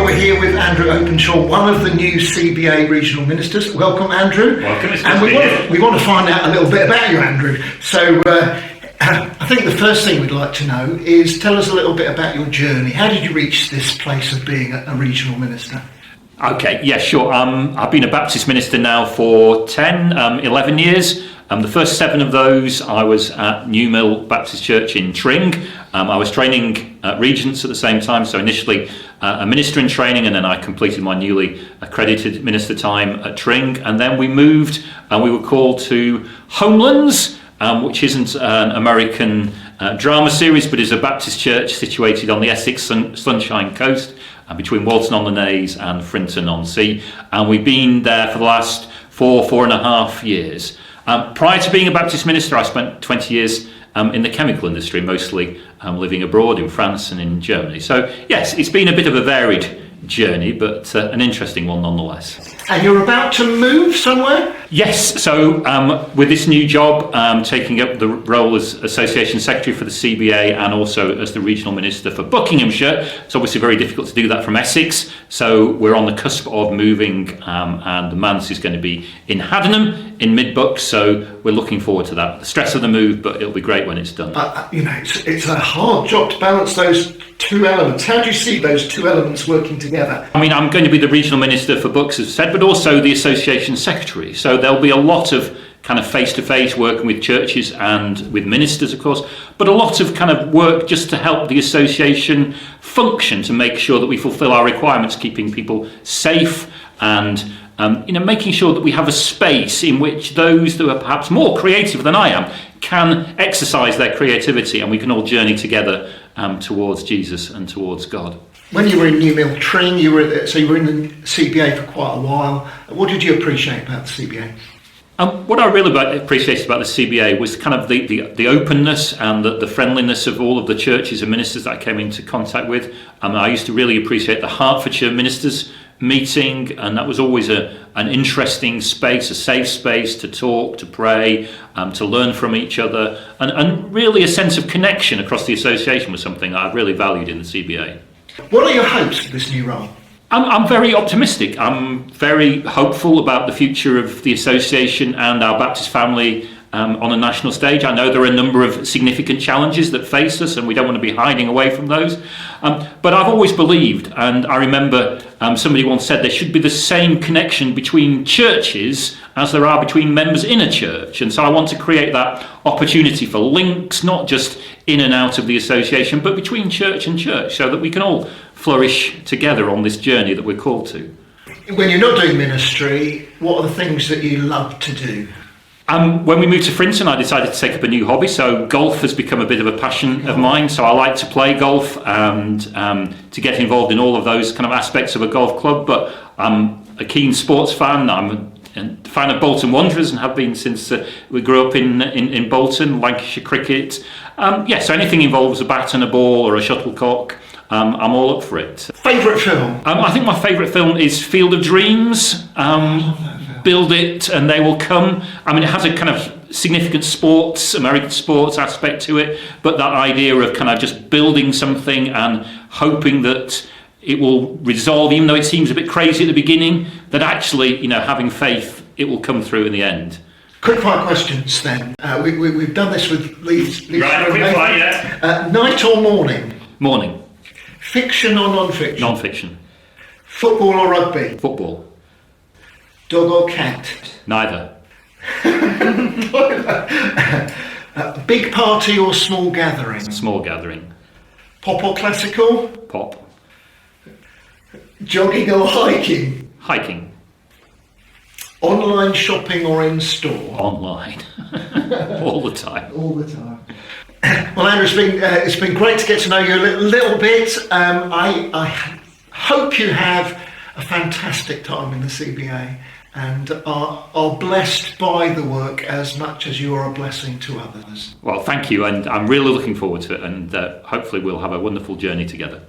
we're here with Andrew Openshaw, one of the new CBA regional ministers. Welcome, Andrew. Welcome. And we want to find out a little bit about you, Andrew. So I think the first thing we'd like to know is tell us a little bit about your journey. How did you reach this place of being a regional minister? Okay, yeah, sure. I've been a Baptist minister now for 11 years. The first 7 of those I was at New Mill Baptist Church in Tring. I was training regents at the same time, so initially a minister in training, and then I completed my newly accredited minister time at Tring, and then we moved and we were called to Homelands, which isn't an American drama series, but is a Baptist church situated on the Essex Sunshine Coast, between Walton-on-the-Naze and Frinton-on-Sea, and we've been there for the last 4.5 years. Prior to being a Baptist minister, I spent 20 years in the chemical industry, mostly living abroad in France and in Germany. So yes, it's been a bit of a varied journey, but an interesting one nonetheless. And you're about to move somewhere? Yes, so with this new job, taking up the role as Association Secretary for the CBA and also as the Regional Minister for Buckinghamshire. It's obviously very difficult to do that from Essex, so we're on the cusp of moving, and the manse is going to be in Haddenham in mid-Bucks, so we're looking forward to that. The stress of the move, but it'll be great when it's done. It's a hard job to balance those two elements. How do you see those two elements working together? I mean, I'm going to be the Regional Minister for Books, as I said, but also the Association Secretary. So there'll be a lot of kind of face-to-face working with churches and with ministers, of course, but a lot of kind of work just to help the association function, to make sure that we fulfil our requirements, keeping people safe and making sure that we have a space in which those that are perhaps more creative than I am can exercise their creativity, and we can all journey together towards Jesus and towards God. When you were in New Mill Tring, you were in the CBA for quite a while. What did you appreciate about the CBA? What I really appreciated about the CBA was kind of the openness and the friendliness of all of the churches and ministers that I came into contact with. I used to really appreciate the Hertfordshire ministers meeting, and that was always an interesting space, a safe space to talk, to pray, to learn from each other, and really a sense of connection across the association was something I really valued in the CBA. What are your hopes for this new role? I'm very optimistic. I'm very hopeful about the future of the association and our Baptist family on a national stage. I know there are a number of significant challenges that face us, and we don't want to be hiding away from those. But I've always believed, and I remember somebody once said there should be the same connection between churches as there are between members in a church. And so I want to create that opportunity for links, not just in and out of the association, but between church and church, so that we can all flourish together on this journey that we're called to. When you're not doing ministry, what are the things that you love to do? When we moved to Frinton, I decided to take up a new hobby. So golf has become a bit of a passion of mine. So I like to play golf and to get involved in all of those kind of aspects of a golf club. But I'm a keen sports fan. I'm a fan of Bolton Wanderers and have been since we grew up in Bolton, Lancashire cricket. So anything involves a bat and a ball or a shuttlecock, I'm all up for it. Favourite film? I think my favourite film is Field of Dreams. Build it and they will come. I mean, it has a kind of significant American sports aspect to it, but that idea of kind of just building something and hoping that it will resolve, even though it seems a bit crazy at the beginning, that actually, having faith, it will come through in the end. Quick fire questions then. We've done this with Leeds. Right, quick fire, yeah. Night or morning? Morning. Fiction or non-fiction? Non-fiction. Football or rugby? Football. Dog or cat? Neither. Big party or small gathering? Small gathering. Pop or classical? Pop. Jogging or hiking? Hiking. Online shopping or in store? Online. All the time. All the time. Well, Andrew, it's been great to get to know you a little bit. I hope you have a fantastic time in the CBA and are blessed by the work as much as you are a blessing to others. Well, thank you, and I'm really looking forward to it, and hopefully we'll have a wonderful journey together.